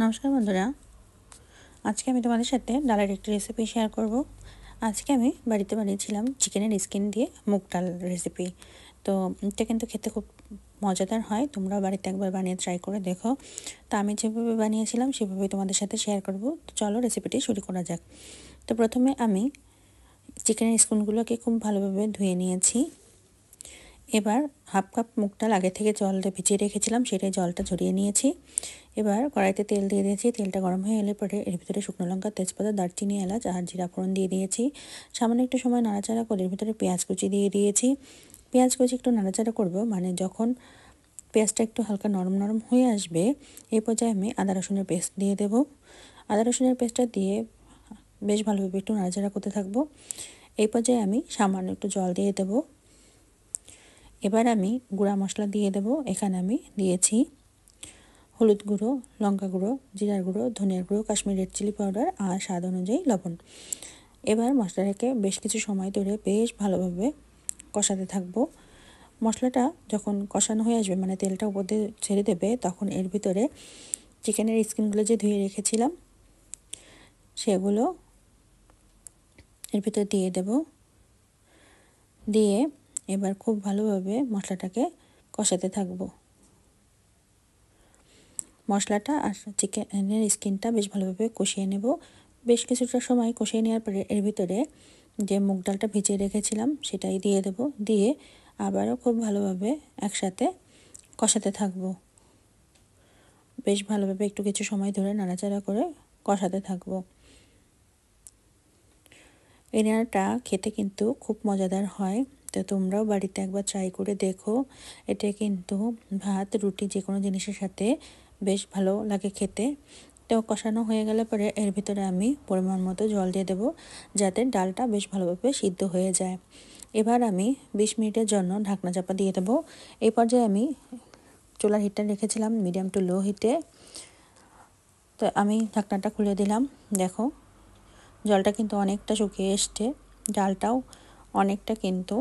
নমস্কার বন্ধুরা, আজকে আমি তোমাদের সাথে ডালের একটি রেসিপি শেয়ার করব। আজকে আমি বাড়িতে বানিয়েছিলাম চিকেনের স্কিন দিয়ে মুগ ডাল রেসিপি। তো এটা কিন্তু খেতে খুব মজাদার হয়, তোমরাও বাড়িতে একবার বানিয়ে ট্রাই করে দেখো। তো আমি যেভাবে বানিয়েছিলাম সেভাবেই তোমাদের সাথে শেয়ার করব। তো চলো রেসিপিটি শুরু করা যাক। তো প্রথমে আমি চিকেনের স্কিনগুলোকে খুব ভালোভাবে ধুয়ে নিয়েছি। এবার হাফ কাপ মুগ ডাল আগে থেকে জলটা ভিজিয়ে রেখেছিলাম, সেটাই জলটা ঝরিয়ে নিয়েছি। এবার কড়াইতে তেল দিয়ে দিয়েছি। তেলটা গরম হয়ে এলে পরে এর ভিতরে শুকনো লঙ্কা, তেজপাতা, দারচিনি, এলাচ আর জিরা ফোড়ন দিয়ে দিয়েছি। সামান্য একটু সময় নাড়াচাড়া করে এর ভিতরে পেঁয়াজ কুচি দিয়ে দিয়েছি। পেঁয়াজ কুচি একটু নাড়াচাড়া করব, মানে যখন পেঁয়াজটা একটু হালকা নরম নরম হয়ে আসবে এই পর্যায়ে আমি আদা রসুনের পেস্ট দিয়ে দেব। আদা রসুনের পেস্টটা দিয়ে বেশ ভালোভাবে একটু নাড়াচাড়া করতে থাকবো। এই পর্যায়ে আমি সামান্য একটু জল দিয়ে দেব। এবার আমি গুঁড়া মশলা দিয়ে দেব। এখানে আমি দিয়েছি হলুদ গুঁড়ো, লঙ্কা গুঁড়ো, জিরার গুঁড়ো, ধনিয়ার গুঁড়ো, কাশ্মীরি রেড চিলি পাউডার আর স্বাদ অনুযায়ী লবণ। এবার মশলাটাকে বেশ কিছু সময় ধরে বেশ ভালোভাবে কষাতে থাকবো। মশলাটা যখন কষানো হয়ে আসবে, মানে তেলটা উপর দিয়ে ছেড়ে দেবে, তখন এর ভিতরে চিকেনের স্কিনগুলো যে ধুয়ে রেখেছিলাম সেগুলো এর ভিতরে দিয়ে দেব। দিয়ে এবার খুব ভালোভাবে মশলাটাকে কষাতে থাকবো। মশলাটা আর চিকেনের স্কিনটা বেশ ভালোভাবে কষিয়ে নেব। বেশ কিছুটা সময় কষিয়ে নেওয়ার পরে এর ভিতরে যে মুগ ডালটা ভিজিয়ে রেখেছিলাম সেটাই দিয়ে দেব। দিয়ে আবারও খুব ভালোভাবে একসাথে কষাতে থাকবো। বেশ ভালোভাবে একটু কিছু সময় ধরে নাড়াচাড়া করে কষাতে থাকবো। এই রান্নাটা খেতে কিন্তু খুব মজাদার হয়। তো তোমরাও বাড়িতে একবার ট্রাই করে দেখো। এটা কিন্তু ভাত, রুটি যে কোনো জিনিসের সাথে বেশ ভালো লাগে খেতে। তো কষানো হয়ে গেলে পরে এর ভিতরে আমি পরিমাণ মতো জল দিয়ে দেবো, যাতে ডালটা বেশ ভালোভাবে সিদ্ধ হয়ে যায়। এবার আমি 20 মিনিটের জন্য ঢাকনা চাপা দিয়ে দেবো। এই পর্যায়ে আমি চুলার হিটটা রেখেছিলাম মিডিয়াম টু লো হিটে। তো আমি ঢাকনাটা খুলে দিলাম। দেখো জলটা কিন্তু অনেকটা শুকিয়ে এসছে, ডালটাও অনেকটা কিন্তু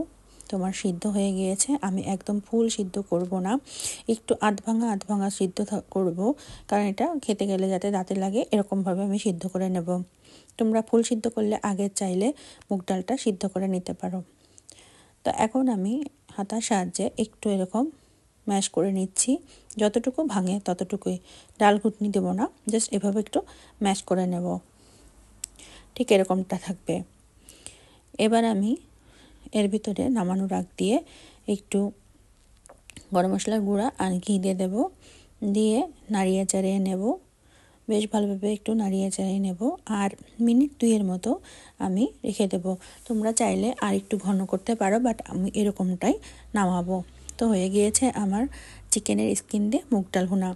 তোমার সিদ্ধ হয়ে গিয়েছে। আমি একদম ফুল সিদ্ধ করব না, একটু আধ ভাঙা সিদ্ধ করব, কারণ এটা খেতে গেলে যাতে দাঁতে লাগে এরকমভাবে আমি সিদ্ধ করে নেব। তোমরা ফুল সিদ্ধ করলে আগে চাইলে মুগ ডালটা সিদ্ধ করে নিতে পারো। তো এখন আমি হাতার সাহায্যে একটু এরকম ম্যাশ করে নিচ্ছি, যতটুকু ভাঙে ততটুকুই, ডাল ঘুটনি দেবো না, জাস্ট এভাবে একটু ম্যাশ করে নেব। ঠিক এরকমটা থাকবে। এবার আমি এর ভিতরে নামানোর আগ দিয়ে একটু গরম মশলার গুঁড়া আর ঘি দিয়ে দেবো। দিয়ে নাড়িয়ে চাড়িয়ে নেব, বেশ ভালোভাবে একটু নাড়িয়ে চাড়িয়ে নেব। আর মিনিট 2 মতো আমি রেখে দেব। তোমরা চাইলে আর একটু ঘন করতে পারো, বাট আমি এরকমটাই নামাবো। তো হয়ে গিয়েছে আমার চিকেনের স্কিন দিয়ে মুগ ডাল ভুনা।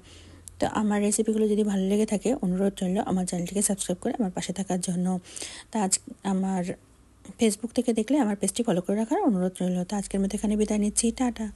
তো আমার রেসিপিগুলো যদি ভালো লেগে থাকে অনুরোধ রইল আমার চ্যানেলটিকে সাবস্ক্রাইব করে আমার পাশে থাকার জন্য। তা আজ আমার ফেসবুক থেকে দেখলে আমার পেজটি ফলো করে রাখার অনুরোধ রইল। তো আজকের মতো এখানে বিদায় নিচ্ছি, টাটা।